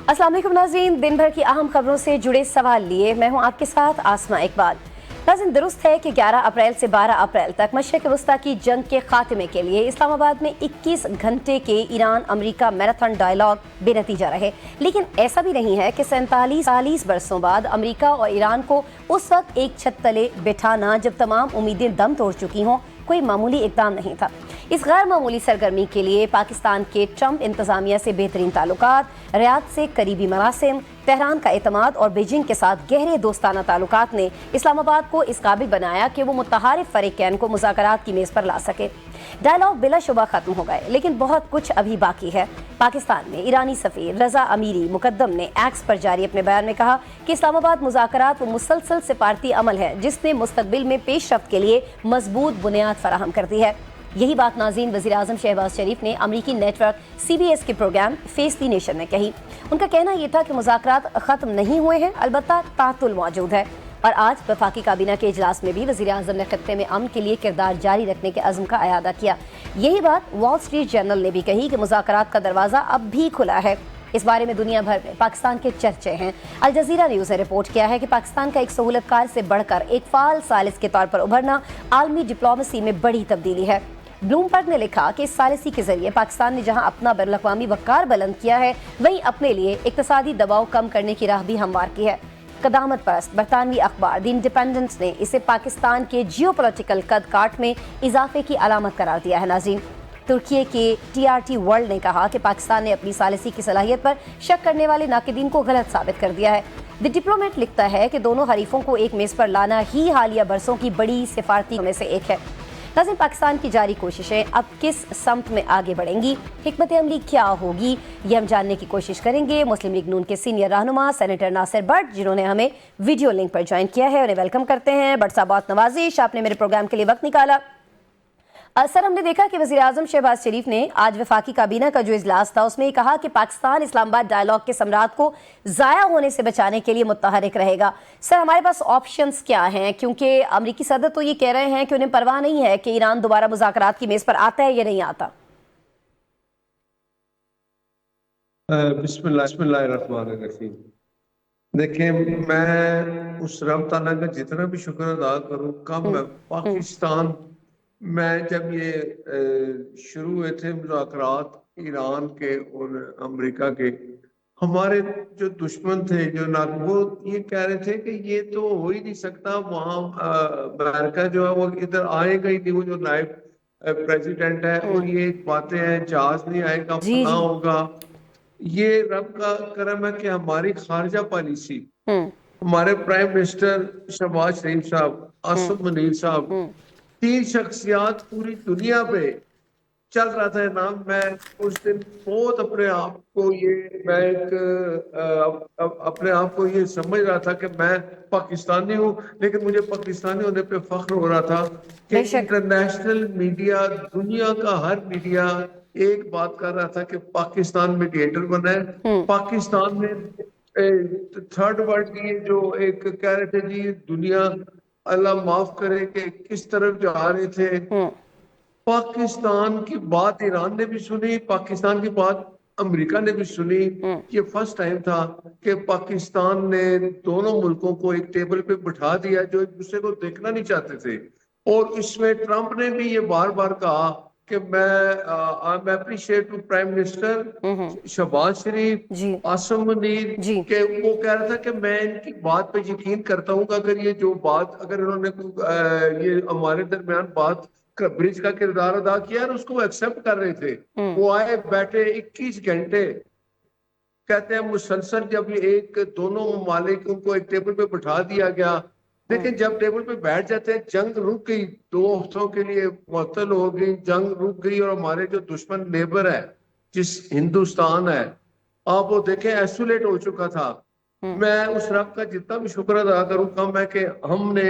अस्सलाम वालेकुम नाज़रीन, दिन भर की अहम खबरों से जुड़े सवाल लिए मैं हूं आपके साथ आसमा इकबाल। नाज़रीन, दुरुस्त है कि 11 अप्रैल से 12 अप्रैल तक मशरिक़ वस्ता की जंग के खात्मे के लिए इस्लामाबाद में 21 घंटे के ईरान अमेरिका मैराथन डायलॉग बेनतीजा रहे। लेकिन ऐसा भी नहीं है कि 47 बरसों बाद अमेरिका और ईरान को उस वक्त एक छत तले बिठाना जब तमाम उम्मीदें दम तोड़ चुकी हों कोई मामूली इक़दाम नहीं था। इस गैर मामूली सरगर्मी के लिए पाकिस्तान के ट्रंप इंतजामिया से बेहतरीन ताल्लुकात, रियाद से करीबी मरासिम, तेहरान का एतमाद और बीजिंग के साथ गहरे दोस्ताना ताल्लुकात ने इस्लामाबाद को इस काबिल बनाया कि वो मुतहारिफ फरीकैन को मुज़ाकरात की मेज़ पर ला सके। डायलॉग बिलाशुबा ख़त्म हो गए, लेकिन बहुत कुछ अभी बाकी है। पाकिस्तान में ईरानी सफ़ीर रजा अमीरी मुकद्दम ने एक्स पर जारी अपने बयान में कहा कि इस्लामाबाद मुज़ाकरात वो मुसलसल सिफारती अमल है जिसने मुस्तकबिल में पेशरफ्त के लिए मजबूत बुनियाद फराहम कर दी है। यही बात नाज़रीन वज़ीर आज़म शहबाज शरीफ ने अमरीकी नेटवर्क CBS के प्रोग्राम फेस द नेशन में कही। उनका कहना यह था कि मुज़ाकरात ख़त्म नहीं हुए हैं, अलबत्ता तातुल मौजूद है। और आज वफाकी काबीना के इजलास में भी वज़ीर आज़म ने खत्ते में अमन के लिए किरदार जारी रखने के अज़्म का अयादा किया। यही बात वॉल स्ट्रीट जर्नल ने भी कही कि मुज़ाकरात का दरवाज़ा अब भी खुला है। इस बारे में दुनिया भर में पाकिस्तान के चर्चे हैं। अल जज़ीरा न्यूज़ ने रिपोर्ट किया है कि पाकिस्तान का एक सहूलतकार से बढ़कर एक फ़ाल सालिस के तौर पर उभरना आलमी डिप्लोमेसी में बड़ी तब्दीली है। ब्लूमबर्ग ने लिखा कि इस सालिसी के जरिए पाकिस्तान ने जहां अपना बैनुल-अक़वामी वक़ार बुलंद किया है, वहीं अपने लिए इक़्तिसादी दबाव कम करने की राह भी हमवार की है। क़दामत परस्त बरतानवी अखबार द इंडिपेंडेंट ने इसे पाकिस्तान के जियोपॉलिटिकल कद काठ में इजाफे की अलामत करार दिया है। नाज़रीन, तुर्की के TRT वर्ल्ड ने कहा कि पाकिस्तान ने अपनी सालिसी की सलाहियत पर शक करने वाले नाकिदीन को गलत साबित कर दिया है। द डिप्लोमेट लिखता है कि दोनों हरीफों को एक मेज़ पर लाना ही हालिया बरसों की बड़ी सिफारती में से एक है। नाज़रीन, पाकिस्तान की जारी कोशिशें अब किस समत में आगे बढ़ेंगी, हिकमत अमली क्या होगी, ये हम जानने की कोशिश करेंगे। मुस्लिम लीग नून के सीनियर रहनुमा सेनेटर नासिर बट, जिन्होंने हमें वीडियो लिंक पर ज्वाइन किया है, उन्हें वेलकम करते हैं। बट साहब, बहुत नवाजिश, आपने मेरे प्रोग्राम के लिए वक्त निकाला। सर, हमने देखा कि वज़ीर आज़म शहबाज शरीफ ने आज वफाकी काबीना का जो इजलास था उसमें कहा कि पाकिस्तान इस्लामाबाद डायलॉग के समरात को ज़ाया होने से बचाने के लिए मुत्तहरिक रहेगा। सर, हमारे पास ऑप्शंस क्या हैं, क्योंकि अमरीकी सदर तो ये कह रहे हैं कि उन्हें परवाह नहीं है कि ईरान दोबारा मुज़ाकरात की मेज़ पर आता है या नहीं आता। बिस्मिल्लाहिर्रहमानिर्रहीम। देखिए, मैं उस रब ताला का जितना भी शुक्र अदा करूं कम है। पाकिस्तान में जब ये शुरू हुए थे मुज़ाकरात ईरान के और अमेरिका के, हमारे जो दुश्मन थे जो ना वो ये कह रहे थे कि ये तो हो ही नहीं सकता, वहाँ अमेरिका जो है वो इधर आएगा ही नहीं, वो जो नायब प्रेसिडेंट है, और ये बातें हैं जहाज नहीं आएगा, जी फना जी। होगा। ये रब का करम है कि हमारी खारजा पॉलिसी, हमारे प्राइम मिनिस्टर शहबाज शरीफ साहब, आसिम मुनीर साहब, तीन शख्सियात पूरी दुनिया पे चल रहा था नाम। मैं उस दिन बहुत अपने आप को ये मैं एक अपने आप को ये समझ रहा था कि मैं पाकिस्तानी हूँ, लेकिन मुझे पाकिस्तानी होने पे फख्र हो रहा था कि इंटरनेशनल मीडिया, दुनिया का हर मीडिया एक बात कर रहा था कि पाकिस्तान मीडिएटर बना है। पाकिस्तान में थर्ड वर्ल्ड की जो एक कह रहे थे जी दुनिया अल्लाह माफ करे कि किस तरफ जा रहे थे। पाकिस्तान की बात ईरान ने भी सुनी, पाकिस्तान की बात अमेरिका ने भी सुनी। ये फर्स्ट टाइम था कि पाकिस्तान ने दोनों मुल्कों को एक टेबल पे बिठा दिया जो एक दूसरे को देखना नहीं चाहते थे। और इसमें ट्रंप ने भी ये बार बार कहा कि मैं appreciate to prime minister Shahbaz Sharif, Asim Munir, के वो कह रहा था कि मैं इनकी बात पे यकीन करता हूँ कि अगर ये जो बात अगर इन्होंने ये हमारे दरमियान बात ब्रिज का किरदार अदा किया और उसको एक्सेप्ट कर रहे थे। वो आए बैठे 21 घंटे, कहते हैं मुसलसल, जब ये एक दोनों ममालिक उनको एक टेबल पे बिठा दिया गया। लेकिन जब टेबल पे बैठ जाते हैं, जंग रुक गई, 2 हफ्तों के लिए मुअत्तल हो गई, जंग रुक गई, और हमारे जो दुश्मन नेबर है जिस हिंदुस्तान है, आप वो देखें आइसोलेट हो चुका था। मैं उस रब का जितना भी शुक्र अदा करूं कम है कि हमने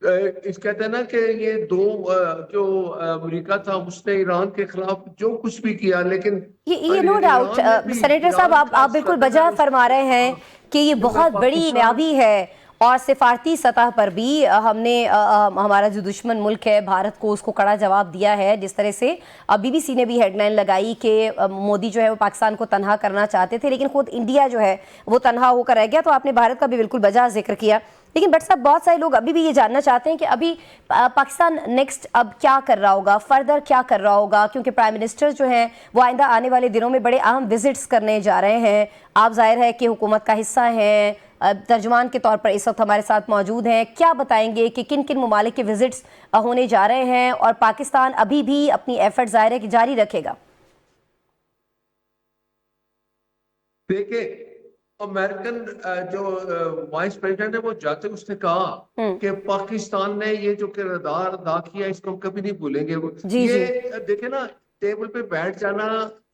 इस कहते हैं ना कि ये जो अमेरिका था उसने ईरान के खिलाफ जो कुछ भी किया, लेकिन ये नो डाउट सेनेटर साहब, आप बिल्कुल बजा फरमा रहे हैं कि ये बहुत बड़ी कामयाबी है और सिफारती सतह पर भी हमने हमारा जो दुश्मन मुल्क है भारत को, उसको कड़ा जवाब दिया है। जिस तरह से BBC ने भी हेडलाइन लगाई कि मोदी जो है वो पाकिस्तान को तनहा करना चाहते थे, लेकिन खुद इंडिया जो है वो तनहा होकर रह गया। तो आपने भारत का भी बिल्कुल बजा जिक्र किया, लेकिन बट साहब बहुत सारे लोग अभी भी ये जानना चाहते हैं कि अभी पाकिस्तान नेक्स्ट अब क्या कर रहा होगा, फर्दर क्या कर रहा होगा, क्योंकि प्राइम मिनिस्टर जो हैं वो आइंदा आने वाले दिनों में बड़े अहम विजिट्स करने जा रहे हैं। आप जाहिर है कि हुकूमत का हिस्सा हैं, तर्जुमान के तौर पर इस वक्त हमारे साथ मौजूद हैं। क्या बताएंगे कि किन किन ममालिक के विजिट्स होने जा रहे हैं और पाकिस्तान अभी भी अपनी एफर्ट जाहिर है कि जारी रखेगा? देखिए, अमेरिकन जो वाइस प्रेसिडेंट है वो जाते उसने कहा कि पाकिस्तान ने ये जो किरदार अदा किया इसको हम कभी नहीं भूलेंगे। जी, ये जी। देखे ना, टेबल पे बैठ जाना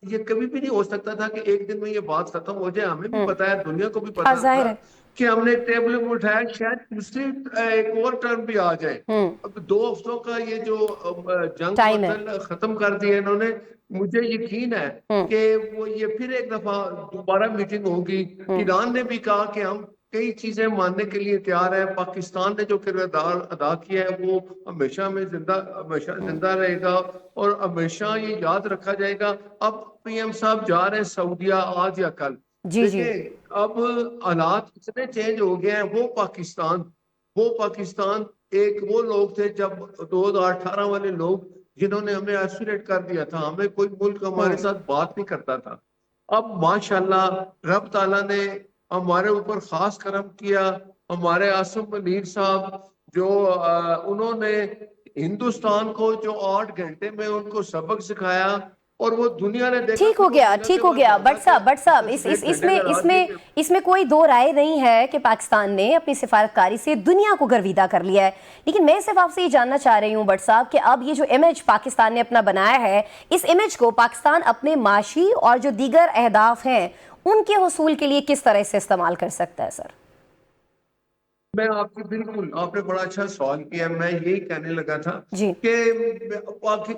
ये कभी भी नहीं हो सकता था कि एक दिन में ये बात खत्म हो जाए। हमें भी पता है, दुनिया को भी हाँ, पता जाहिर था है। कि हमने टेबल पे उठाया, शायद दूसरी एक और टर्म भी आ जाए। अब 2 हफ्तों का ये जो जंग टाइम है। मतलब खत्म कर दिया इन्होंने। मुझे यकीन है कि वो ये फिर एक दफा दोबारा मीटिंग होगी। ईरान ने भी कहा कि हम कई चीजें मानने के लिए तैयार है। पाकिस्तान ने जो किरदार अदा किया है वो हमेशा जिंदा रहेगा और हमेशा ये याद रखा जाएगा। अब PM साहब जा रहे हैं सऊदीया आज या कल। जी, जी। देखिए, अब हालात इतने चेंज हो गए हैं। वो पाकिस्तान एक वो लोग थे जब 2018 वाले लोग जिन्होंने हमें आइसोलेट कर दिया था, हमें कोई मुल्क हमारे साथ बात नहीं करता था। अब माशाल्लाह रब ताला ने हमारे ऊपर खास करम किया। हमारे आसिम मुनीर साहब जो उन्होंने हिंदुस्तान को जो 8 घंटे में उनको सबक सिखाया और वो दुनिया ने देखा ठीक हो गया, ठीक हो गया। बट साहब इसमें कोई दो राय नहीं है कि पाकिस्तान ने अपनी सिफारतकारी से दुनिया को गर्विदा कर लिया है। लेकिन मैं सिर्फ आपसे ये जानना चाह रही हूँ बट साहब कि अब ये जो इमेज पाकिस्तान ने अपना बनाया है, इस इमेज को पाकिस्तान अपने माशी और जो दीगर अहदाफ हैं उनके हुसूल के लिए किस तरह से इस्तेमाल कर सकता है? सर, मैं आपकी बिल्कुल, आपने बड़ा अच्छा सवाल किया। मैं यही कहने लगा था जी। कि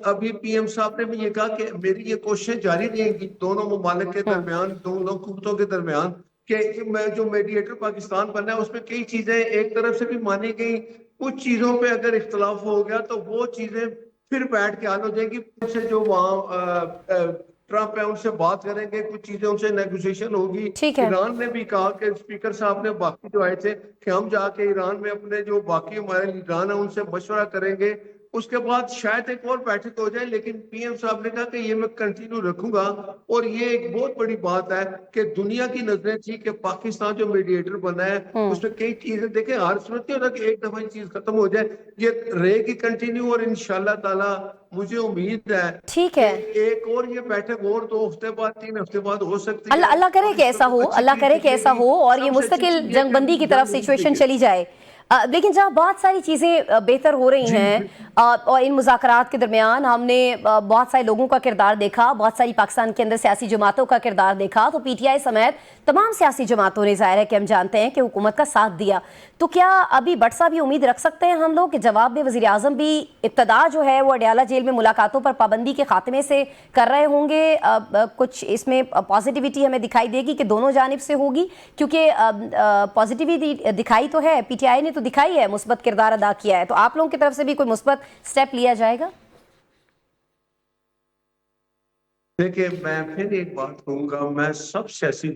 अभी PM साहब ने भी ये कहा कि मेरी ये कोशिश जारी रहेगी दोनों ममालिक के दरमियान, दोनों कुतों के दरमियान, कि मैं जो मीडिएटर पाकिस्तान बनना है उसमें कई चीजें एक तरफ से भी मानी गई। कुछ चीजों पे अगर इख्तलाफ हो गया तो वो चीजें फिर बैठ के हल हो जाएगी। से जो वहाँ ट्रंप है उनसे बात करेंगे, कुछ चीजें उनसे नेगोशिएशन होगी। ठीक है। ईरान ने भी कहा कि स्पीकर साहब ने बाकी जो आए थे कि हम जाके ईरान में अपने जो बाकी हमारे लीडरान है उनसे मशवरा करेंगे। उसके बाद शायद एक और बैठक हो जाए, लेकिन PM साहब ने कहा कि ये मैं कंटिन्यू रखूंगा। और ये एक बहुत बड़ी बात है कि दुनिया की नजरें थी कि पाकिस्तान जो मीडिएटर बना है उसमें कई चीजें देखें। हर सूरत नहीं होता कि एक दफा ये चीज खत्म हो जाए, ये रहेगी कंटिन्यू। और इंशाल्लाह ताला मुझे उम्मीद है ठीक है। एक और ये बैठक और 2 हफ्ते बाद 3 हफ्ते बाद हो सकती है। अल्लाह करे कि ऐसा हो, अल्लाह करे कि ऐसा हो और ये मुस्तकिल जंगबंदी की तरफ सिचुएशन चली जाए। लेकिन जहाँ बहुत सारी चीज़ें बेहतर हो रही हैं और इन मुज़ाकरात के दरमियान हमने बहुत सारे लोगों का किरदार देखा, बहुत सारी पाकिस्तान के अंदर सियासी जमातों का किरदार देखा। तो PTI समेत तमाम सियासी जमातों ने, ज़ाहिर है कि हम जानते हैं कि हुकूमत का साथ दिया। तो क्या अभी भट्ट साहब ये उम्मीद रख सकते हैं हम लोग कि जवाब में वज़ीर आज़म भी इब्तदा जो है वो अडयाला जेल में मुलाकातों पर पाबंदी के खात्मे से कर रहे होंगे? कुछ इसमें पॉजिटिविटी हमें दिखाई देगी कि दोनों जानिब से होगी? क्योंकि पॉजिटिविटी दिखाई तो है, PTI ने तो दिखाई है, मुस्बत किरदार अदा किया है। तो आप लोगों की तरफ से भी कोई मुस्बत स्टेप लिया जाएगा? देखिए, मैं फिर एक बात कहूंगा, मैं सब सियासी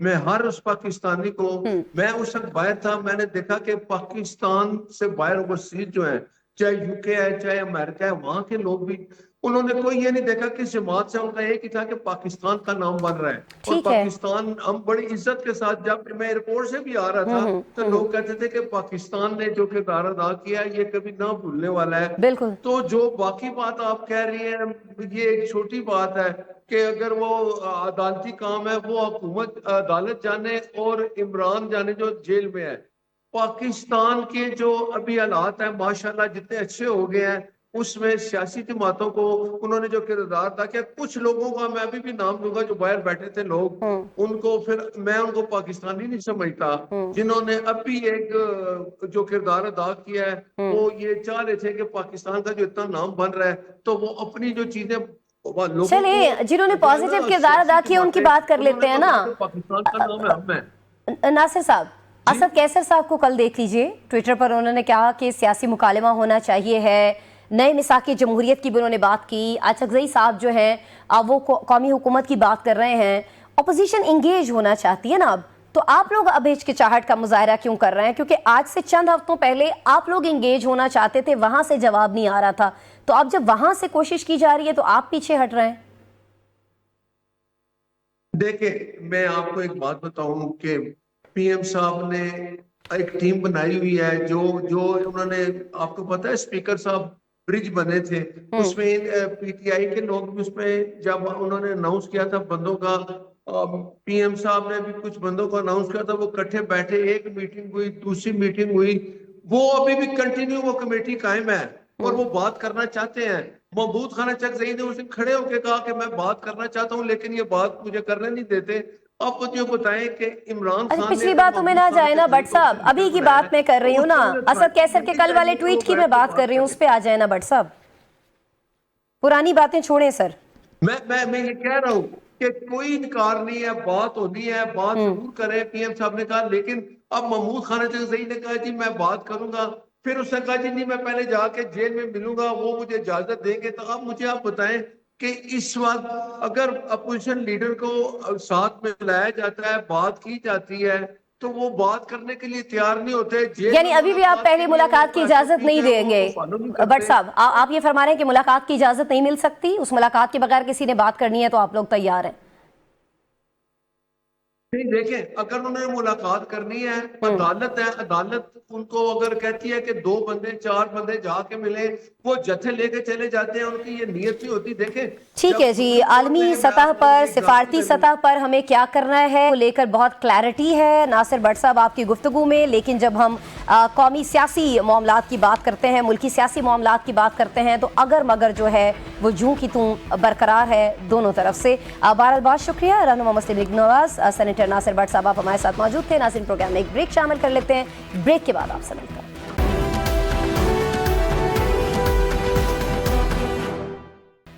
मैं हर उस पाकिस्तानी को, मैं उस वक्त बाहर था, मैंने देखा कि पाकिस्तान से बाहर ओवरसीज जो है, चाहे UK है चाहे अमेरिका है, वहां के लोग भी, उन्होंने कोई ये नहीं देखा कि जमात से उनका एक ही था कि पाकिस्तान का नाम बन रहा है। और पाकिस्तान हम बड़ी इज्जत के साथ, जब मैं एयरपोर्ट से भी आ रहा था तो लोग कहते थे कि पाकिस्तान ने जो किरदार अदा किया ये कभी ना भूलने वाला है। बिल्कुल। तो जो बाकी बात आप कह रही हैं, ये एक छोटी बात है कि अगर वो अदालती काम है वो हुकूमत अदालत जाने और इमरान जाने जो जेल में है। पाकिस्तान के जो अभी हालात है माशाल्लाह जितने अच्छे हो गए हैं, उसमें सियासी जमातों को उन्होंने जो किरदार अदा किया, कुछ लोगों का मैं अभी भी नाम दूंगा जो बाहर बैठे थे लोग, उनको फिर मैं उनको पाकिस्तानी नहीं समझता, जिन्होंने अभी एक जो किरदार अदा किया है वो ये चाह रहे थे कि पाकिस्तान का जो इतना नाम बन रहा है तो वो अपनी जो चीजें, चलिए, जिन्होंने पॉजिटिव किरदार अदा किया उनकी बात कर लेते हैं ना। पाकिस्तान का नाम है हम है। नासिर साहब, असद कैसर साहब को कल देख लीजिए, ट्विटर पर उन्होंने कहा कि सियासी मुकालमा होना चाहिए है, नए मिसाक़ जमहूरियत की भी उन्होंने बात की। अचकज़ई साहब जो हैं वो कौमी हुकूमत की बात कर रहे हैं, अपोजिशन इंगेज होना चाहती है ना अब। तो आप लोग अब हिचकिचाहट का मुजाहरा क्यों कर रहे हैं? क्योंकि आज से चंद हफ्तों पहले आप लोग इंगेज होना चाहते थे, वहां से जवाब नहीं आ रहा था, तो अब जब वहां से कोशिश की जा रही है तो आप पीछे हट रहे हैं। देखिए, मैं आपको एक बात बताऊं कि पीएम साहब ने एक टीम बनाई हुई है, जो जो उन्होंने, आपको पता है स्पीकर साहब ब्रिज बने थे, उसमें पीटीआई के लोग भी उसमें, जब उन्होंने अनाउंस किया था बंदों का, पीएम साहब ने भी कुछ बंदों को अनाउंस किया था, वो इकट्ठे बैठे, एक मीटिंग हुई, दूसरी मीटिंग हुई, वो अभी भी कंटिन्यू वो कमेटी कायम है और वो बात करना चाहते हैं। महमूद खान अचकज़ई ने उस दिन खड़े होकर कहा कि मैं बात करना चाहता हूं, लेकिन ये बात मुझे करने नहीं देते। आप मुझे बताएं कि इमरान खान पिछली बातों में ना जाए ना भट्ट साहब, अभी की बात मैं कर रही हूँ ना, असद कैसर के कल वाले ट्वीट की मैं बात कर रही हूँ, उस पर आ जाए ना भट्ट साहब, पुरानी बातें छोड़ें सर। मैं ये कह रहा हूँ कि कोई इनकार नहीं है, बात होनी है, बात जरूर करें, पीएम साहब ने कहा। लेकिन अब महमूद खान अचकज़ई ने कहा जी मैं बात करूंगा, फिर उसने कहा जी नहीं, मैं पहले जाके जेल में मिलूंगा, वो मुझे इजाजत देंगे। तो अब मुझे आप बताएं कि इस वक्त अगर अपोजिशन लीडर को साथ में लाया जाता है, बात की जाती है, तो वो बात करने के लिए तैयार नहीं होते। यानी अभी भी आप पहले मुलाकात की इजाजत नहीं देंगे भट्ट साहब? आप ये फरमा रहे हैं कि मुलाकात की इजाजत नहीं मिल सकती, उस मुलाकात के बगैर किसी ने बात करनी है तो आप लोग तैयार हैं? नहीं, देखें, अगर उन्होंने मुलाकात करनी है, अदालत है, अदालत उनको अगर कहती है कि 2 बंदे 4 बंदे जाके मिले, वो जत्थे लेके चले जाते हैं, उनकी ये नीयत नहीं होती। देखें, ठीक है जी, आलमी सतह पर, सिफारती सतह पर हमें क्या करना है वो लेकर बहुत क्लैरिटी है नासिर भट्ट साहब आपकी गुफ्तगू में। लेकिन जब हम कौमी सियासी मामलात की बात करते हैं, मुल्की सियासी मामलात की बात करते हैं, तो अगर मगर जो है वो जूं की तूं बरकरार है दोनों तरफ से। बहरहाल बहुत शुक्रिया रहनुमा मुस्लिम लीग नवाज सेनेटर नासिर भट्ट साहब, आप हमारे साथ मौजूद थे। नाज़रीन, प्रोग्राम में एक ब्रेक शामिल कर लेते हैं, ब्रेक के बाद आपसे मिलते हैं।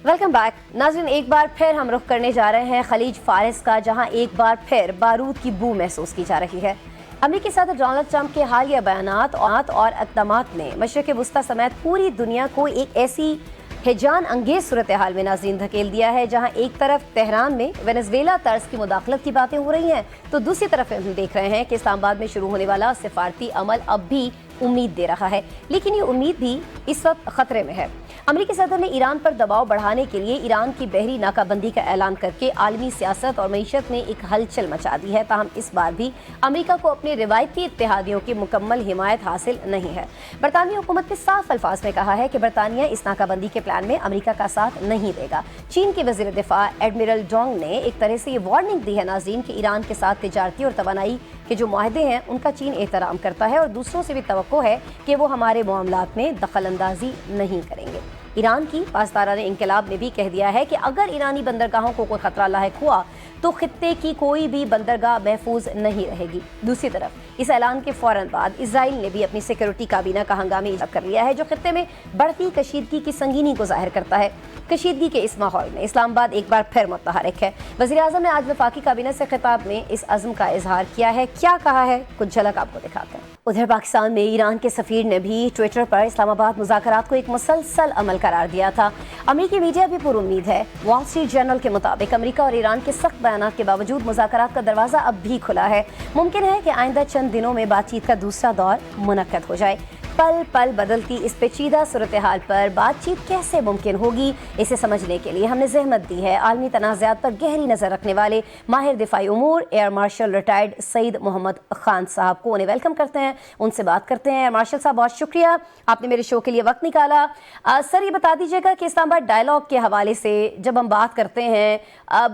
वेलकम बैक नाज़रीन, एक बार फिर हम रुख करने जा रहे हैं खलीज फारिस का, जहां एक बार फिर बारूद की बू महसूस की जा रही है। अमेरिकी सदर डोनाल्ड ट्रंप के हालिया बयानात और इक़दामात ने मशरिक़ वुस्ता समेत पूरी दुनिया को एक ऐसी हिजान अंगेज सूरत हाल में नाज़रीन धकेल दिया है, जहां एक तरफ तेहरान में वेनेज़ुएला तर्ज की मुदाखलत की बातें हो रही हैं, तो दूसरी तरफ हम देख रहे हैं कि इस्लामाबाद में शुरू होने वाला सिफारती अमल अब भी उम्मीद दे रहा है। लेकिन ये उम्मीद भी इस वक्त खतरे में है। अमेरिकी सदर ने ईरान पर दबाव बढ़ाने के लिए ईरान की बहरी नाकाबंदी का ऐलान करके आलमी सियासत और मईशत में एक हलचल मचा दी है। ताहम इस बार भी अमेरिका को अपने रिवायती इत्तेहादियों की मुकम्मल हिमायत हासिल नहीं है। बरतानवी हुकूमत ने साफ अल्फाज में कहा है कि बरतानिया इस नाकाबंदी के प्लान में अमेरिका का साथ नहीं देगा। चीन के वज़ीर दिफा एडमिरल डोंग ने एक तरह से ये वार्निंग दी है नाज़रीन कि ईरान के साथ तिजारती और तवानाई के जो माहदे हैं उनका चीन एहतराम करता है और दूसरों से भी तवक्को है कि वो हमारे मामलात में दखल अंदाजी नहीं करेंगे। ईरान की पासदारान इंकलाब ने भी कह दिया है कि अगर ईरानी बंदरगाहों को कोई खतरा लाहिक हुआ तो खित्ते की कोई भी बंदरगाह महफूज नहीं रहेगी। दूसरी तरफ इस ऐलान के फौरन बाद इजराइल ने भी अपनी सिक्योरिटी काबीना का हंगामी इजाफा कर लिया है, जो खित्ते में बढ़ती कशीदगी की संगीनी को जाहिर करता है। कशीदगी के इस माहौल में इस्लामाबाद एक बार फिर मुतहरिक है। वज़ीर आज़म ने आज वफाकी काबीना से खिताब में इस अज़्म का इजहार किया है। क्या कहा है, कुछ झलक आपको दिखाते हैं। उधर पाकिस्तान में ईरान के सफ़ीर ने भी ट्विटर पर इस्लामाबाद मुज़ाकरात को एक मुसलसल अमल करार दिया था। अमेरिकी मीडिया भी पुरुम्मीद है। वॉल स्ट्रीट जर्नल के मुताबिक अमेरिका और ईरान के सख्त बयानात के बावजूद मुज़ाकरात का दरवाज़ा अब भी खुला है। मुमकिन है कि आइंदा चंद दिनों में बातचीत का दूसरा दौर मुनक्कद हो जाए। पल पल बदलती इस पेचीदा सूरत हाल पर बातचीत कैसे मुमकिन होगी, इसे समझने के लिए हमने जहमत दी है आलमी तनाज़ात पर गहरी नज़र रखने वाले माहिर दिफाई उमूर air marshal retired Saeed Mohammad Khan साहब को। उन्हें वेलकम करते हैं, उनसे बात करते हैं। एयर मार्शल साहब, बहुत शुक्रिया आपने मेरे शो के लिए वक्त निकाला। सर, ये बता दीजिएगा कि इस्लामाबाद डायलॉग के हवाले से जब हम बात करते हैं,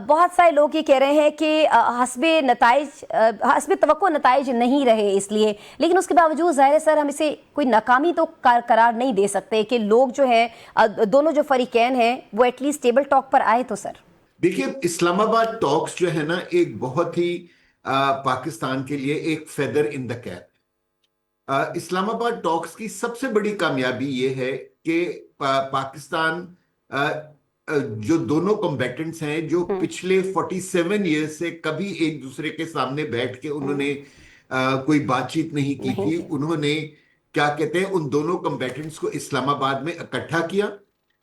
बहुत सारे लोग ये कह रहे हैं कि हस्बे तवक्को नताइज नहीं रहे इसलिए, लेकिन उसके बावजूद ज़ाहिर है सर हम इसे कोई नाकामी तो करार नहीं दे सकते कि लोग जो हैं, दोनों जो फरीकैन हैं वो एटलीस्ट टेबल टॉक पर आए। तो सर देखिए, इस्लामाबाद टॉक्स जो है ना, एक बहुत ही पाकिस्तान के लिए एक feather in the cap. Islamabad talks की सबसे बड़ी कामयाबी ये है कि पाकिस्तान जो दोनों कॉम्बैटेंट्स हैं, जो पिछले 47 ईयर्स से कभी एक दूसरे के सामने बैठ के उन्होंने कोई बातचीत नहीं की थी। उन्होंने क्या कहते हैं, उन दोनों कम्बेटेंट्स को इस्लामाबाद में इकट्ठा किया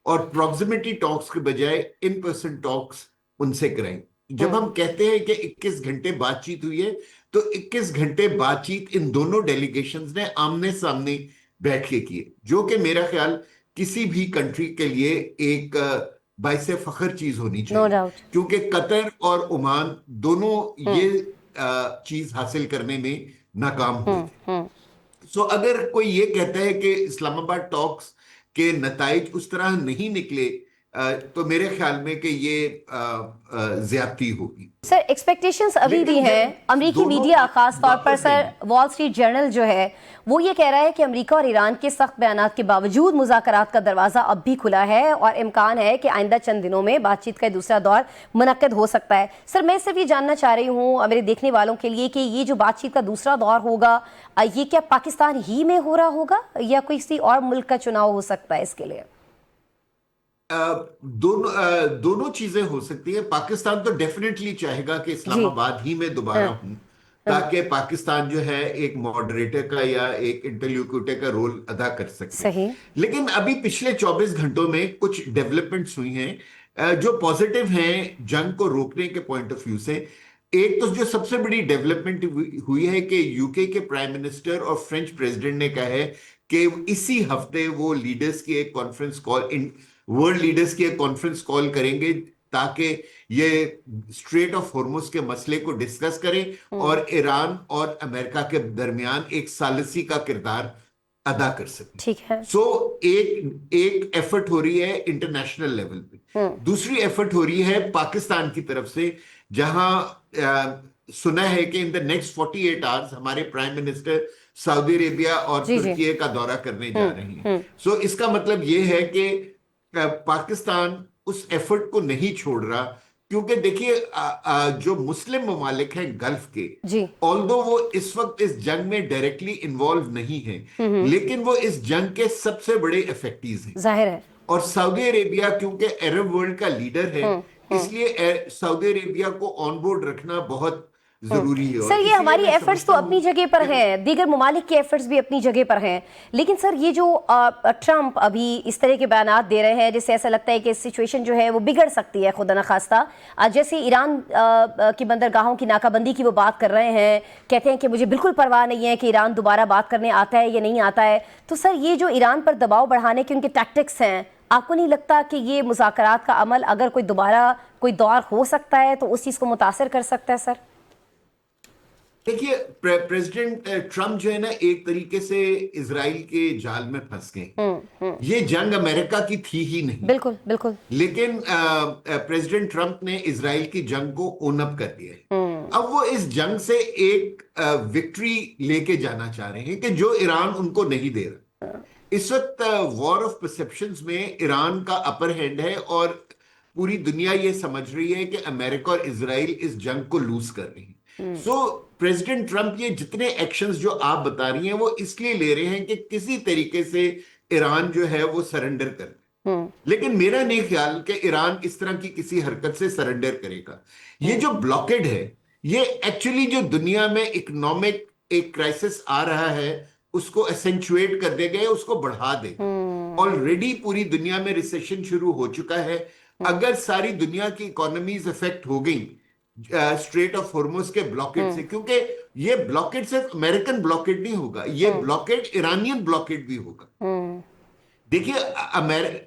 और प्रॉक्सिमिटी टॉक्स के बजाय इन पर्सन टॉक्स उनसे कराई। जब हम कहते हैं कि 21 घंटे बातचीत हुई है, तो 21 घंटे बातचीत इन दोनों डेलीगेशंस ने आमने सामने बैठ के किए, जो कि मेरा ख्याल किसी भी कंट्री के लिए एक बाइसे फख्र चीज होनी चाहिए, क्योंकि कतर और ओमान दोनों ये चीज हासिल करने में नाकाम हुए। सो अगर कोई ये कहता है कि इस्लामाबाद टॉक्स के नताइज उस तरह नहीं निकले, तो मेरे ख्याल में कि ये ज्यादती होगी। सर एक्सपेक्टेशंस अभी भी हैं। अमेरिकी मीडिया खास तौर पर सर वॉल स्ट्रीट जर्नल जो है वो ये कह रहा है कि अमेरिका और ईरान के सख्त बयानात के बावजूद मुज़ाकरात का दरवाज़ा अब भी खुला है और इम्कान है कि आइंदा चंद दिनों में बातचीत का दूसरा दौर मुनक्कद हो सकता है। सर मैं सिर्फ ये जानना चाह रही हूँ मेरे देखने वालों के लिए कि ये जो बातचीत का दूसरा दौर होगा ये क्या पाकिस्तान ही में हो रहा होगा या किसी और मुल्क का चुनाव हो सकता है इसके लिए? दोनों चीजें हो सकती है। पाकिस्तान तो डेफिनेटली चाहेगा कि इस्लामाबाद ही में दोबारा हूं, ताकि पाकिस्तान जो है एक मॉडरेटर का या एक इंटरलोक्यूटर का रोल अदा कर सके। सही। लेकिन अभी पिछले 24 घंटों में कुछ डेवलपमेंट्स हुई हैं जो पॉजिटिव हैं जंग को रोकने के पॉइंट ऑफ व्यू से। एक तो जो सबसे बड़ी डेवलपमेंट हुई है कि यूके के प्राइम मिनिस्टर और फ्रेंच प्रेसिडेंट ने कहा है कि इसी हफ्ते वो लीडर्स की एक कॉन्फ्रेंस कॉल, वर्ल्ड लीडर्स की एक कॉन्फ्रेंस कॉल करेंगे ताकि ये स्ट्रेट ऑफ हॉर्मुज के मसले को डिस्कस करें और ईरान और अमेरिका के दरमियान एक सालिसी का किरदार अदा कर सके। ठीक है। सो एक एफर्ट हो रही है इंटरनेशनल लेवल पे। दूसरी एफर्ट हो रही है पाकिस्तान की तरफ से, जहां सुना है कि इन द नेक्स्ट 48 आवर्स हमारे प्राइम मिनिस्टर सऊदी अरेबिया और तुर्की का दौरा करने जा रहे हैं। सो इसका मतलब ये है कि पाकिस्तान उस एफर्ट को नहीं छोड़ रहा, क्योंकि देखिए जो मुस्लिम ममालिक हैं गल्फ के, ऑल्दो वो इस वक्त इस जंग में डायरेक्टली इन्वॉल्व नहीं है, लेकिन वो इस जंग के सबसे बड़े इफेक्टीव हैं, जाहिर है। और सऊदी अरेबिया क्योंकि अरब वर्ल्ड का लीडर है, इसलिए सऊदी अरेबिया को ऑन बोर्ड रखना बहुत जरूरी है। सर ये हमारी एफर्ट्स तो अपनी जगह पर हैं, दीगर ममालिक के एफर्ट्स भी अपनी जगह पर हैं, लेकिन सर ये जो ट्रंप अभी इस तरह के बयानात दे रहे हैं जिससे ऐसा लगता है कि सिचुएशन जो है वो बिगड़ सकती है खुदा न खास्ता। जैसे ईरान की बंदरगाहों की नाकाबंदी की वो बात कर रहे हैं, कहते हैं कि मुझे बिल्कुल परवाह नहीं है कि ईरान दोबारा बात करने आता है या नहीं आता है। तो सर ये जो ईरान पर दबाव बढ़ाने के उनके टैक्टिक्स हैं, आपको नहीं लगता कि ये मुज़ाकरात का अमल अगर कोई दोबारा कोई दौर हो सकता है तो उस चीज़ को मुतासर कर सकता है? सर देखिए प्रेसिडेंट ट्रम्प जो है ना, एक तरीके से इजराइल के जाल में फंस गए। ये जंग अमेरिका की थी ही नहीं, बिल्कुल बिल्कुल, लेकिन प्रेसिडेंट ट्रम्प ने इजराइल की जंग को ओन अप कर दिया है। अब वो इस जंग से एक विक्ट्री लेके जाना चाह रहे हैं कि जो ईरान उनको नहीं दे रहा। इस वक्त वॉर ऑफ परसेप्शंस में ईरान का अपर हैंड है और पूरी दुनिया ये समझ रही है कि अमेरिका और इजराइल इस जंग को लूज कर रही है। सो प्रेसिडेंट ट्रंप ये जितने एक्शंस जो आप बता रही हैं वो इसलिए ले रहे हैं कि किसी तरीके से ईरान जो है वो सरेंडर कर। लेकिन मेरा नहीं ख्याल कि ईरान इस तरह की किसी हरकत से सरेंडर करेगा। ये जो ब्लॉकेड है ये एक्चुअली जो दुनिया में इकोनॉमिक एक क्राइसिस आ रहा है उसको एसेंचुएट कर देगा, उसको बढ़ा देगा। ऑलरेडी पूरी दुनिया में रिसेशन शुरू हो चुका है। अगर सारी दुनिया की इकोनॉमीज इफेक्ट हो गई स्ट्रेट ऑफ हॉर्मुज के ब्लॉकेड से, क्योंकि ये ब्लॉकेड सिर्फ अमेरिकन ब्लॉकेड नहीं होगा, ये ब्लॉकेड ईरानियन ब्लॉकेड भी होगा। देखिए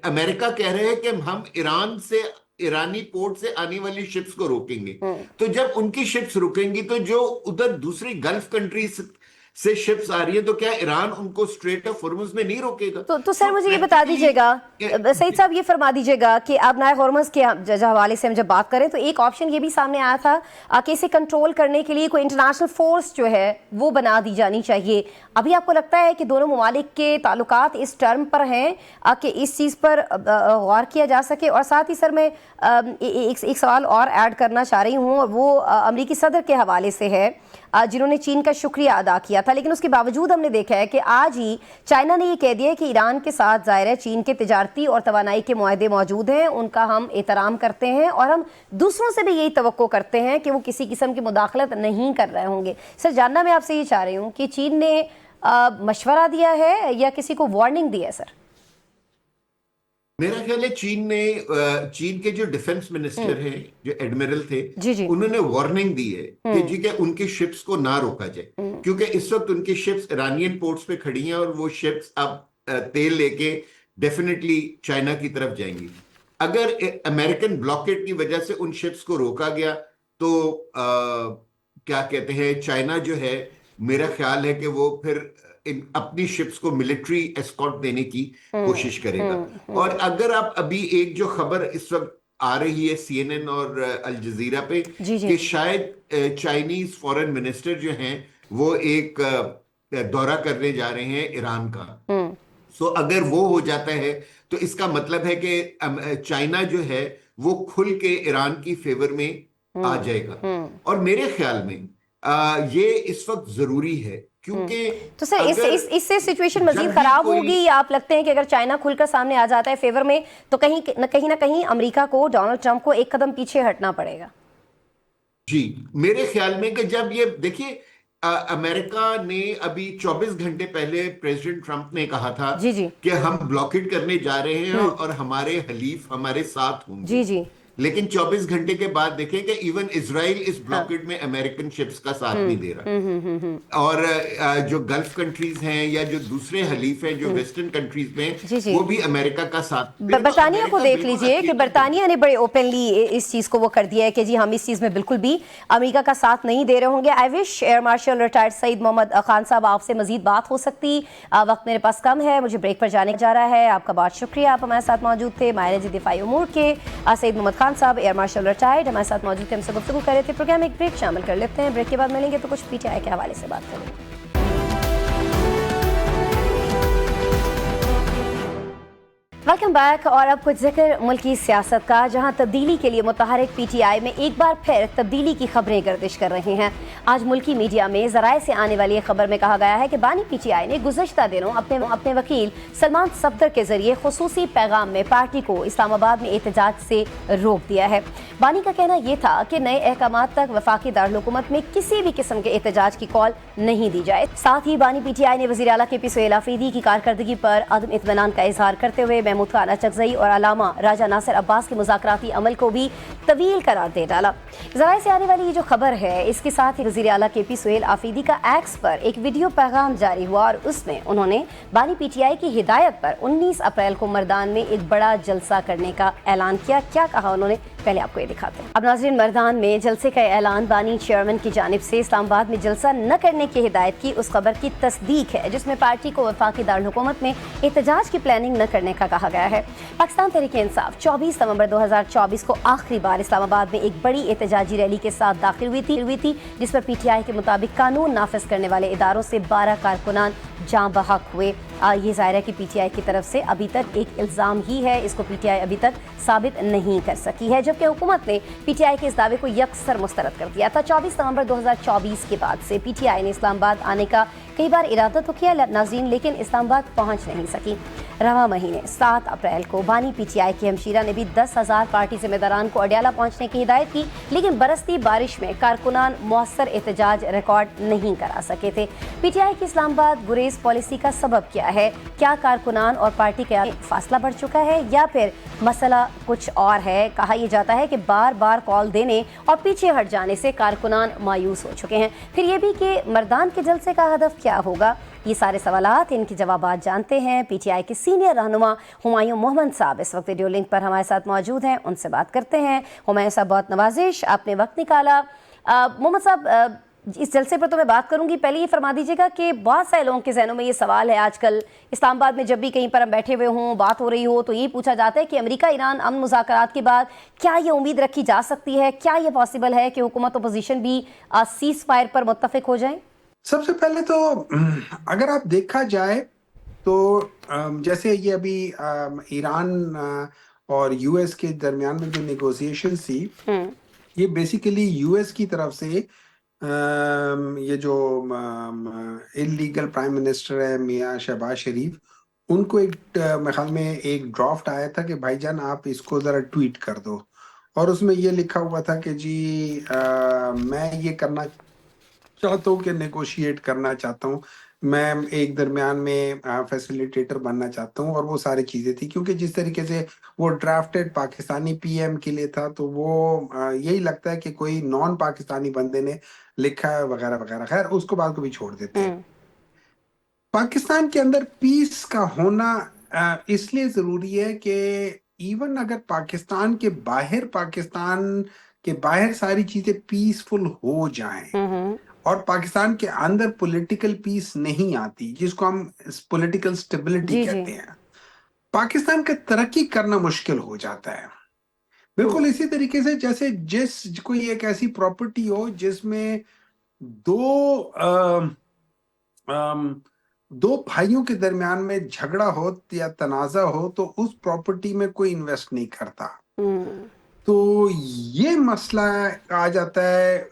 अमेरिका कह रहे हैं कि हम ईरान से, ईरानी पोर्ट से आने वाली शिप्स को रोकेंगे। तो जब उनकी शिप्स रुकेंगी तो जो उधर दूसरी गल्फ कंट्रीज से शिप्स आ रही है तो क्या ईरान उनको स्ट्रेट ऑफ हॉर्मुज में नहीं रोकेगा? तो सर मुझे ये बता दीजिएगा, सईद साहब ये फरमा दीजिएगा कि अब नाए हॉर्मुज के हवाले से हम जब बात करें तो एक ऑप्शन ये भी सामने आया था कि इसे कंट्रोल करने के लिए कोई इंटरनेशनल फोर्स जो है वो बना दी जानी चाहिए। अभी आपको लगता है कि दोनों ममालिक के ताल्लुकात इस टर्म पर हैं कि इस चीज़ पर गौर किया जा सके? और साथ ही सर मैं एक सवाल और ऐड करना चाह रही हूँ, वो अमरीकी सदर के हवाले से है। जिन्होंने चीन का शुक्रिया अदा किया था। लेकिन उसके बावजूद हमने देखा है कि आज ही चाइना ने ये कह दिया है कि ईरान के साथ ज़ाहिर है चीन के तिजारती और तवानाई के मुआहदे मौजूद हैं, उनका हम एहतराम करते हैं और हम दूसरों से भी यही तवक्को करते हैं कि वो किसी किस्म की मुदाखलत नहीं कर रहे होंगे। सर, जानना मैं आपसे ये चाह रही हूँ कि चीन ने मशवरा दिया है या किसी को वार्निंग दी है? सर, मेरा ख्याल है चीन के जो डिफेंस मिनिस्टर हैं, जो एडमिरल थे, जी। उन्होंने वार्निंग दी है कि जी के उनके शिप्स को ना रोका जाए, क्योंकि इस वक्त उनकी शिप्स ईरानियन पोर्ट्स पे खड़ी हैं और वो शिप्स अब तेल लेके डेफिनेटली चाइना की तरफ जाएंगी। अगर अमेरिकन ब्लॉकेड की वजह से उन शिप्स को रोका गया तो क्या कहते हैं, चाइना जो है, मेरा ख्याल है कि वो फिर अपनी शिप्स को मिलिट्री एस्कॉर्ट देने की कोशिश करेगा। और अगर आप अभी एक जो खबर इस वक्त आ रही है CNN और अल जजीरा पे कि शायद चाइनीज फॉरेन मिनिस्टर जो हैं वो एक दौरा करने जा रहे हैं ईरान का। सो अगर वो हो जाता है तो इसका मतलब है कि चाइना जो है वो खुल के ईरान की फेवर में आ जाएगा। और मेरे ख्याल में ये इस वक्त जरूरी है, क्योंकि तो सर इससे सिचुएशन मजीद खराब होगी, या आप लगते हैं कि अगर चाइना खुलकर सामने आ जाता है फेवर में तो कहीं ना कहीं अमेरिका को, डोनाल्ड ट्रंप को एक कदम पीछे हटना पड़ेगा? जी, मेरे ख्याल में कि जब ये देखिए, अमेरिका ने अभी 24 घंटे पहले प्रेसिडेंट ट्रंप ने कहा था कि हम ब्लॉकेट करने जा रहे हैं और हमारे हलीफ हमारे साथ होंगे। जी। लेकिन 24 घंटे के बाद देखें कि इवन इजराइल इस ब्लॉकेड में अमेरिकन शिप्स का साथ नहीं दे रहा। और जो गल्फ कंट्रीज हैं या जो दूसरे हलीफ हैं जो वेस्टर्न कंट्रीज में, वो भी अमेरिका का साथ। बरतानिया को देख लीजिए कि बरतानिया ने बड़े ओपनली इस चीज को वो कर दिया है कि जी हम इस चीज में बिल्कुल भी अमेरिका का साथ नहीं दे रहे होंगे। I wish air marshal retired Saeed Mohammad Khan sahab, आपसे मजीद बात हो सकती, वक्त मेरे पास कम है, मुझे ब्रेक पर जाने जा रहा है। आपका बहुत शुक्रिया, आप हमारे साथ मौजूद थे। माहिर दिफाई उमूर के सईद मोहम्मद खान साहब, एयर मार्शल रिटायर्ड, हमारे साथ मौजूद थे, हमसे गुफ्तगू कर रहे थे। प्रोग्राम एक ब्रेक शामिल कर लेते हैं, ब्रेक के बाद मिलेंगे तो कुछ PTI के हवाले से बात करेंगे। Welcome back. और अब कुछ जिक्र मुल्की सियासत का, जहां तब्दीली के लिए मुतहरिक PTI में एक बार फिर तब्दीली की खबरें गर्दिश कर रही हैं। आज मुल्की मीडिया में ज़राए से आने वाली खबर में कहा गया है कि बानी PTI ने गुज़श्ता दिनों अपने वकील सलमान सफदर के जरिए खुसूसी पैगाम में पार्टी को इस्लामाबाद में एहतजाज से रोक दिया है। बानी का कहना यह था कि नए अहकाम तक वफाकी दारुल-हुकूमत में किसी भी किस्म के एहतजाज की कॉल नहीं दी जाए। साथ ही बानी PTI ने वज़ीर आला KP सुहेल आफरीदी की कारकर्दगी पर अदम इत्मीनान का इजहार करते हुए महमूद खान अचकज़ई और अलामा राजा नासिर अब्बास के मुज़ाकराती अमल को भी तवील करार दे डाला। ज़राए से आने वाली ये जो खबर है, इसके साथ ही वज़ीर आला KP सुहेल आफरीदी का एक्स पर एक वीडियो पैगाम जारी हुआ और उसमें उन्होंने बानी PTI की हिदायत पर 19 अप्रैल को मर्दान में एक बड़ा जलसा करने का ऐलान किया। क्या कहा उन्होंने, पहले आपको ये दिखाते हैं। अब नाज़रीन, मर्दान में जलसे का ऐलान बानी चेयरमैन की जानिब से इस्लामाबाद में जलसा न करने की हिदायत की उस खबर की तस्दीक है जिसमें पार्टी को वफाकी दारुल-हुकूमत में एहतजाज की प्लानिंग न करने का कहा गया है। पाकिस्तान तहरीक-ए-इंसाफ 24 नवंबर 2024 को आखिरी बार इस्लामाबाद में एक बड़ी एहतजाजी रैली के साथ दाखिल हुई थी जिस पर PTI के मुताबिक कानून नाफिज करने वाले इदारों से 12 कारकुनान जाँ बहक हुए। ये ज़ाहिर है कि PTI की तरफ से अभी तक एक इल्ज़ाम ही है, इसको PTI अभी तक साबित नहीं कर सकी है, जबकि हुकूमत ने PTI के इस दावे को यकसर मुस्तरद कर दिया था। 24 नवंबर 2024 के बाद से PTI ने इस्लामाबाद आने का कई बार इरादा तो किया नाज़रीन, लेकिन इस्लामाबाद पहुँच नहीं सकी। रवा महीने 7 अप्रैल को बानी PTI की हमशीरा ने भी 10,000 पार्टी ज़िम्मेदारान को अडियाला पहुँचने की हिदायत की, लेकिन बरसती बारिश में कारकुनान मौसर एहतजाज रिकॉर्ड नहीं करा सके थे। PTI की इस्लामाबाद गुरेज पॉलिसी का सबब क्या है? क्या कारकुनान और पार्टी का फासला बढ़ चुका है या फिर मसला कुछ और है? कहा यह जाता है कि बार बार कॉल देने और पीछे हट जाने से कारकुनान मायूस हो चुके हैं। फिर यह भी कि मर्दान के जलसे का हदफ क्या होगा? ये सारे सवालात, इनके जवाबात जानते हैं PTI के सीनियर रहनुमा हुमायूं मोहम्मद साहब इस वक्त वीडियो लिंक पर हमारे साथ मौजूद हैं, उनसे बात करते हैं। हुमायूं साहब, बहुत नवाजिश, आपने वक्त निकाला। मोहम्मद साहब, इस जलसे पर तो मैं बात करूंगी, पहले ये फरमा दीजिएगा कि बहुत सारे लोगों के जहनों में ये सवाल है, आजकल इस्लामाबाद में जब भी कहीं पर हम बैठे हुए हों, बात हो रही हो, तो ये पूछा जाता है कि अमेरिका ईरान अमन मुज़ाकरात के बाद क्या ये उम्मीद रखी जा सकती है, क्या ये पॉसिबल है कि हुकूमत अपोजिशन भी सीज़ फायर पर मुत्तफिक हो जाए? सबसे पहले तो अगर आप देखा जाए तो जैसे ये अभी ईरान और US के दरमियान में जो नेगोशिएशन थी, ये बेसिकली US की तरफ से ये जो इलीगल प्राइम मिनिस्टर है मियां शहबाज शरीफ, उनको एक मेरे ख्याल में एक ड्राफ्ट आया था कि भाईजान आप इसको जरा ट्वीट कर दो, और उसमें ये लिखा हुआ था कि जी मैं ये करना चाहता हूँ कि नेगोशिएट करना चाहता हूँ, मैं एक दरमियान में फैसिलिटेटर बनना चाहता हूँ, और वो सारी चीजें थी। क्योंकि जिस तरीके से वो ड्राफ्टेड पाकिस्तानी पीएम के लिए था, तो वो यही लगता है कि कोई नॉन पाकिस्तानी बंदे ने लिखा है वगैरह वगैरह। खैर, उसको बात को भी छोड़ देते हैं। पाकिस्तान के अंदर पीस का होना इसलिए जरूरी है कि इवन अगर पाकिस्तान के बाहर सारी चीजें पीसफुल हो जाएं, और पाकिस्तान के अंदर पॉलिटिकल पीस नहीं आती, जिसको हम पॉलिटिकल स्टेबिलिटी जी जी। कहते हैं, पाकिस्तान का तरक्की करना मुश्किल हो जाता है। बिल्कुल इसी तरीके से जैसे जिस कोई एक ऐसी प्रॉपर्टी हो जिसमें दो दो भाइयों के दरमियान में झगड़ा हो या तनाजा हो, तो उस प्रॉपर्टी में कोई इन्वेस्ट नहीं करता। तो ये मसला आ जाता है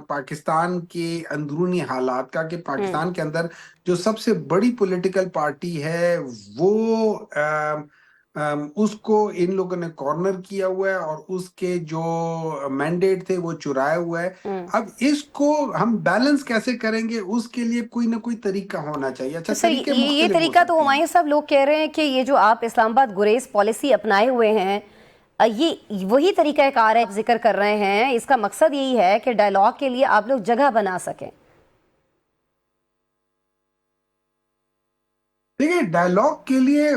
पाकिस्तान के अंदरूनी हालात का, कि पाकिस्तान के अंदर जो सबसे बड़ी पॉलिटिकल पार्टी है वो उसको इन लोगों ने कॉर्नर किया हुआ है, और उसके जो मैंडेट थे वो चुराया हुआ है। अब इसको हम बैलेंस कैसे करेंगे, उसके लिए कोई ना कोई तरीका होना चाहिए। अच्छा, तो सर तरीके ये मुख्तलिफ हो तरीका तो सकते हैं। हुमायूं साहब लोग कह रहे हैं कि ये जो आप इस्लामाबाद गुरेज पॉलिसी अपनाए हुए हैं, ये वही तरीका कार है, आप जिक्र कर रहे हैं। इसका मकसद यही है कि डायलॉग के लिए आप लोग जगह बना सकें। देखिए, डायलॉग के लिए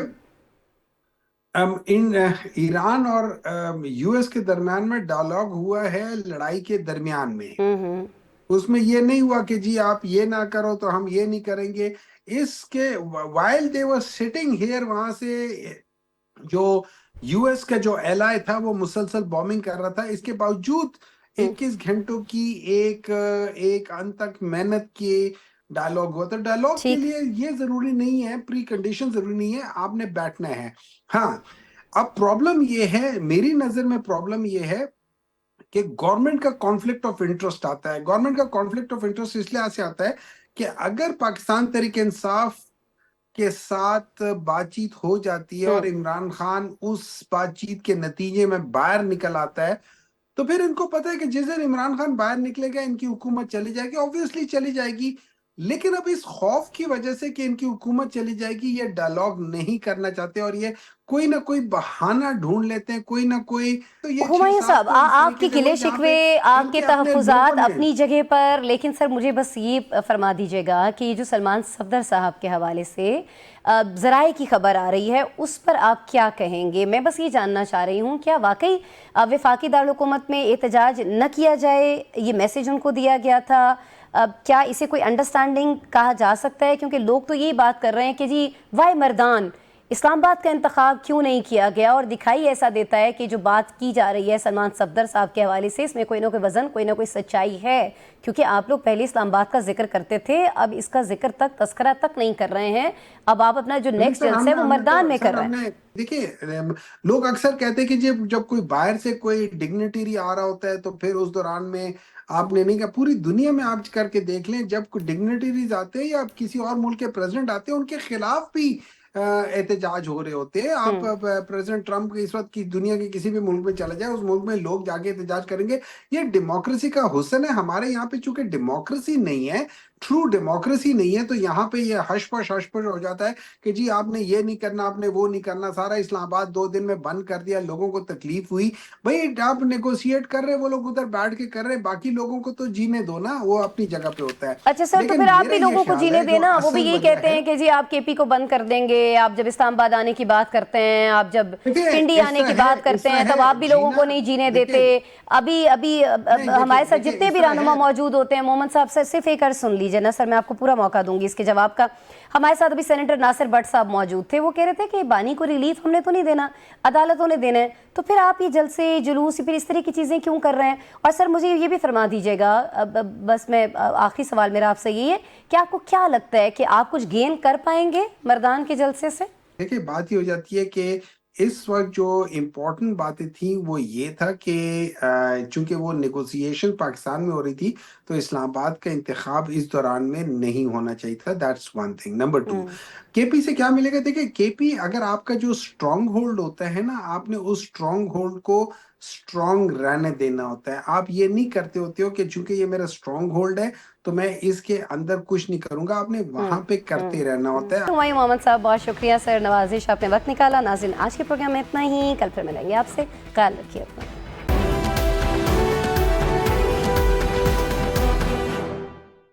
ईरान और यूएस के दरमियान में डायलॉग हुआ है लड़ाई के दरमियान में। उसमें ये नहीं हुआ कि जी आप ये ना करो तो हम ये नहीं करेंगे। इसके while they were sitting here, वहां से जो यूएस का जो एलाई था वो मुसलसल बॉम्बिंग कर रहा था। इसके बावजूद 21 घंटों की एक अंत तक मेहनत की डायलॉग हुआ। तो डायलॉग के ठीक। लिए ये जरूरी नहीं है, प्री कंडीशन जरूरी नहीं है, आपने बैठना है। हाँ, अब प्रॉब्लम ये है, मेरी नजर में प्रॉब्लम ये है कि गवर्नमेंट का कॉन्फ्लिक्ट ऑफ इंटरेस्ट आता है। गवर्नमेंट का कॉन्फ्लिक्ट ऑफ इंटरेस्ट इसलिए से आता है कि अगर पाकिस्तान तहरीक इंसाफ के साथ बातचीत हो जाती है और इमरान खान उस बातचीत के नतीजे में बाहर निकल आता है, तो फिर इनको पता है कि जिस दिन इमरान खान बाहर निकलेगा इनकी हुकूमत चली जाएगी, ऑब्वियसली चली जाएगी। लेकिन अब इस खौफ की वजह से कि इनकी हुकूमत चली जाएगी, ये डायलॉग नहीं करना चाहते, और ये कोई ना कोई बहाना ढूंढ लेते हैं, कोई ना कोई। तो ये हुमायूं 6-7 साहब, तो इस आपके तरीके से गिले हुए जहाँ शिकवे, पे आपके इनके अपने तहफ़्फ़ुज़ात लोगों ने। अपनी जगह पर, लेकिन सर मुझे बस ये फरमा दीजिएगा कि ये जो सलमान सफदर साहब के हवाले से ज़राए की खबर आ रही है, उस पर आप क्या कहेंगे? मैं बस ये जानना चाह रही हूँ, क्या वाकई वफाकी दारुल-हुकूमत में एहतजाज न किया जाए, ये मैसेज उनको दिया गया था? क्या इसे कोई अंडरस्टैंडिंग कहा जा सकता है? क्योंकि लोग तो यही बात कर रहे हैं कि जी वाई मर्दान, इस्लामाबाद का इंतखाब क्यों नहीं किया गया, और दिखाई ऐसा देता है कि जो बात की जा रही है सलमान सफदर साहब के हवाले से, इसमें कोई ना कोई वजन, कोई ना कोई सच्चाई है। क्योंकि आप लोग पहले इस्लामाबाद का जिक्र करते थे, अब इसका जिक्र तक, तस्करा तक नहीं कर रहे हैं। अब आप अपना जो नेक्स्ट जलसा है वो मर्दान में कर रहे हैं। देखिए, लोग अक्सर कहते हैं कि जब कोई बाहर से कोई डिग्निटरी आ रहा होता है तो फिर उस दौरान में आपने नहीं कहा। पूरी दुनिया में आप करके देख लें, जब कोई डिग्निटरीज आते हैं या किसी और मुल्क के प्रेसिडेंट आते हैं, उनके खिलाफ भी एहतजाज हो रहे होते हैं। आप प्रेसिडेंट ट्रम्प इस वक्त की दुनिया के किसी भी मुल्क में चले जाए, उस मुल्क में लोग जाके एहतजाज करेंगे। ये डेमोक्रेसी का हुस्न है। हमारे यहाँ पे चूंकि डेमोक्रेसी नहीं है, ट्रू डेमोक्रेसी नहीं है, तो यहाँ पे ये हशपश हो जाता है कि जी आपने ये नहीं करना, आपने वो नहीं करना। सारा इस्लामाबाद 2 दिन में बंद कर दिया, लोगों को तकलीफ हुई। भाई आप नेगोशिएट कर रहे, वो लोग उधर बैठ के कर रहे, बाकी लोगों को तो जीने दो ना, वो अपनी जगह पे होता है। अच्छा सर, तो लेकिन फिर आप मेरा भी ये लोगों को ख्याल जीने है, जो देना। वो भी असल यही वजह कहते है, हैं कि जी आप केपी को बंद कर देंगे, आप जब इस्लामाबाद आने की बात करते हैं, आप जब देखिए, पिंडी इस आने तरह की है, बात करते इस तरह हैं, तब है, आप भी लोगों को जीना। नहीं जीने देखिए, देते। अभी अभी नहीं, हमारे साथ देखिए, जितने इस भी तरह रहनुमा है। मौजूद होते हैं, मोहम्मद साहब से सिर्फ एक अर्ज सुन लीजिए ना सर, मैं आपको पूरा मौका दूंगी इसके जवाब का। हमारे साथ अभी सेनेटर नासिर भट्ट साहब मौजूद थे, वो कह रहे थे कि बानी को रिलीफ हमने तो नहीं देना, अदालतों ने देना है, तो फिर आप ये जलसे जुलूस फिर इस तरह की चीज़ें क्यों कर रहे हैं? और सर मुझे ये भी फरमा दीजिएगा, बस मैं आखिरी सवाल मेरा आपसे यही है कि आपको क्या लगता है कि आप कुछ गेन कर पाएंगे मर्दान के जलसे से? देखिए, बात ये हो जाती है कि इस वक्त जो इम्पोर्टेंट बातें थी वो ये था कि चूंकि वो नेगोशिएशन पाकिस्तान में हो रही थी, तो इस्लामाबाद का इंतखाब इस दौरान में नहीं होना चाहिए था। That's one thing. Number two, KP से क्या मिलेगा? देखिए, केपी अगर आपका जो स्ट्रांग होल्ड होता है ना, आपने उस स्ट्रांग होल्ड को स्ट्रांग रहने देना होता है। आप ये नहीं करते होते हो कि चूंकि ये मेरा स्ट्रांग होल्ड है तो मैं इसके अंदर कुछ नहीं करूंगा। आपने वहां पे करते रहना होता है। हुमायूं मोहम्मद साहब, बहुत शुक्रिया सर, नवाजिश आपने वक्त निकाला। नाज़रीन, आज के प्रोग्राम में इतना ही। कल फिर मिलेंगे आपसे। ख्याल रखिए अपना।